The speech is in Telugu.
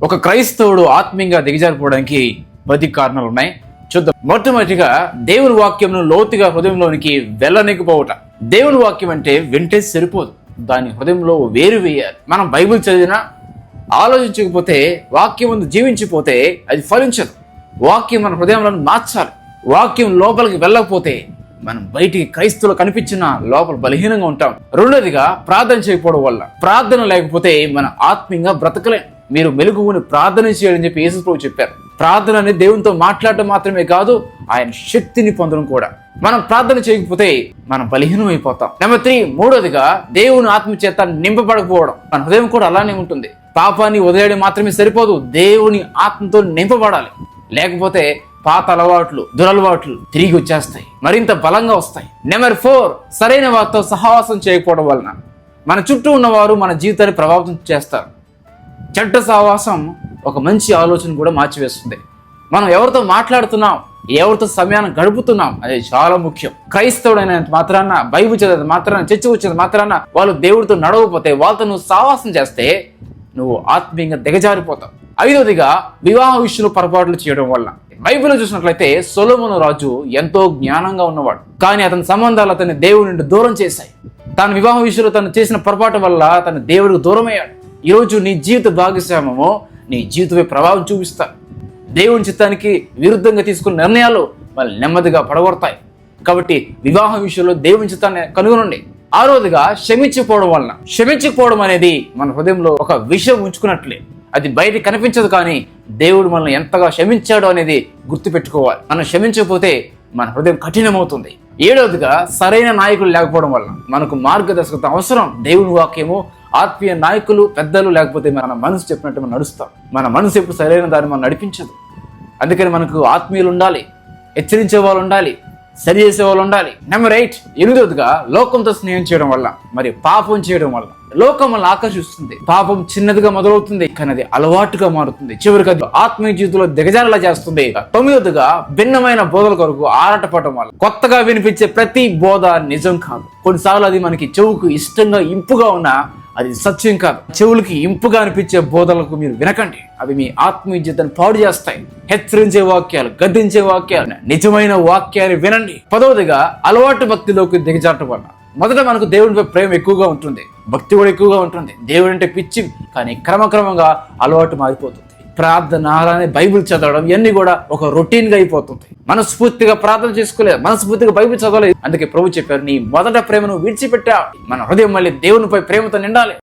ఒక క్రైస్తవుడు ఆత్మీయంగా దిగజారిపోవడానికి 10 కారణాలు ఉన్నాయి. చూద్దాం. మొట్టమొదటిగా దేవుని వాక్యంను లోతుగా హృదయంలోనికి వెళ్ళనికపోవట. దేవుని వాక్యం అంటే వింటే సరిపోదు, దాని హృదయంలో వేరు వేయాలి. మనం బైబిల్ చదివినా ఆలోచించకపోతే, వాక్యం ముందు జీవించిపోతే అది ఫలించదు. వాక్యం మన హృదయంలో మార్చాలి. వాక్యం లోపలికి వెళ్ళకపోతే మనం బయటికి క్రైస్తవులు కనిపించినా లోపల బలహీనంగా ఉంటాం. రెండోదిగా ప్రార్థన చేయకపోవడం వల్ల. ప్రార్థన లేకపోతే మనం ఆత్మీయంగా బ్రతకలేం. మీరు మెలుగుని ప్రార్థన చేయాలని చెప్పి యేసు ప్రభువు చెప్పారు. ప్రార్థన అనేది దేవునితో మాట్లాడటం మాత్రమే కాదు, ఆయన శక్తిని పొందడం కూడా. మనం ప్రార్థన చేయకపోతే మనం బలహీనం అయిపోతాం. నెంబర్ 3, మూడోదిగా దేవుని ఆత్మ చేత నింపబడకపోవడం. మన హృదయం కూడా అలానే ఉంటుంది. పాపాన్ని వదిలేయడం మాత్రమే సరిపోదు, దేవుని ఆత్మతో నింపబడాలి. లేకపోతే పాత అలవాట్లు, దురలవాట్లు తిరిగి వచ్చేస్తాయి, మరింత బలంగా వస్తాయి. నెంబర్ 4, సరైన వారితో సహవాసం చేయకపోవడం వలన మన చుట్టూ ఉన్నవారు మన జీవితాన్ని ప్రభావితం చేస్తారు. చెడ్డ సహవాసం ఒక మంచి ఆలోచన కూడా మార్చివేస్తుంది. మనం ఎవరితో మాట్లాడుతున్నాం, ఎవరితో సమయాన్ని గడుపుతున్నాం అనేది చాలా ముఖ్యం. క్రైస్తవుడైన మాత్రాన, బైబిల్ చదివేది మాత్రాన, చర్చ వచ్చేది మాత్రాన వాళ్ళు దేవుడితో నడవకపోతే, వాళ్ళతో నువ్వు సహవాసం చేస్తే నువ్వు ఆత్మీయంగా దిగజారిపోతావు. ఐదోదిగా వివాహ విషయంలో పొరపాట్లు చేయడం వల్ల. బైబిల్లో చూసినట్లయితే సొలొమోను రాజు ఎంతో జ్ఞానంగా ఉన్నవాడు, కానీ అతని సంబంధాలు అతన్ని దేవుడి నుండి దూరం చేశాయి. తన వివాహ విషయంలో తను చేసిన పొరపాటు వల్ల తన దేవుడికి దూరం అయ్యాడు. ఈరోజు నీ జీవిత భాగస్వామ్యమో నీ జీవితమే ప్రభావం చూపిస్తా. దేవుని చిత్తానికి విరుద్ధంగా తీసుకున్న నిర్ణయాలు వాళ్ళు నెమ్మదిగా పడగొడతాయి. కాబట్టి వివాహ విషయంలో దేవుని చిత్తాన్ని కనుగొనండి. ఆరోదిగా క్షమించిపోవడం వలన. క్షమించకపోవడం అనేది మన హృదయంలో ఒక విషయం ఉంచుకున్నట్లే. అది బయట కనిపించదు, కానీ దేవుడు మనల్ని ఎంతగా క్షమించాడో అనేది గుర్తుపెట్టుకోవాలి. మనం క్షమించకపోతే మన హృదయం కఠినమవుతుంది. ఏడవదిగా సరైన నాయకులు లేకపోవడం వల్ల. మనకు మార్గదర్శకత అవసరం. దేవుని వాక్యము, ఆత్మీయ నాయకులు, పెద్దలు లేకపోతే మన మనసు చెప్పినట్టు మనం నడుస్తాం. మన మనసు ఎప్పుడు సరైన దాన్ని మనం నడిపించదు. అందుకని మనకు ఆత్మీయులు ఉండాలి, హెచ్చరించే వాళ్ళు ఉండాలి, సరి చేసే వాళ్ళు ఉండాలి. నెంబర్ 8, ఎనిమిదవదిగా లోకంతో స్నేహం చేయడం వల్ల, మరి పాపం చేయడం వల్ల. లోకం మనల్ని ఆకర్షిస్తుంది. పాపం చిన్నదిగా మొదలవుతుంది, కానీ అది అలవాటుగా మారుతుంది. చివరికి అది ఆత్మీయ జీవితంలో దిగజారేలా చేస్తుంది. 9వదిగా భిన్నమైన బోధల కొరకు ఆరాటపడటం వల్ల. కొత్తగా వినిపించే ప్రతి బోధ నిజం కాదు. కొన్నిసార్లు అది మనకి చెవుకు ఇష్టంగా, ఇంపుగా ఉన్నా అది సత్యం కాదు. చెవులకి ఇంపుగా అనిపించే బోధలకు మీరు వినకండి. అవి మీ ఆత్మీయ జీవితాన్ని పాడు చేస్తాయి. హెచ్చరించే వాక్యాలు, గద్దించే వాక్యాలు, నిజమైన వాక్యాన్ని వినండి. 10వదిగా అలవాటు భక్తిలోకి దిగజారటం వల్ల. మొదట మనకు దేవుడిపై ప్రేమ ఎక్కువగా ఉంటుంది, భక్తి కూడా ఎక్కువగా ఉంటుంది. దేవుడు అంటే పిచ్చి, కానీ క్రమక్రమంగా అలవాటు మారిపోతుంది. ప్రార్థన, అలానే బైబిల్ చదవడం, ఇవన్నీ కూడా ఒక రొటీన్ గా అయిపోతుంది. మనస్ఫూర్తిగా ప్రార్థన చేసుకోలేదు, మనస్ఫూర్తిగా బైబిల్ చదవలేదు. అందుకే ప్రభు చెప్పారు, నీ మొదట ప్రేమను విడిచిపెట్టా. మన హృదయం మళ్ళీ దేవునిపై ప్రేమతో నిండాలి.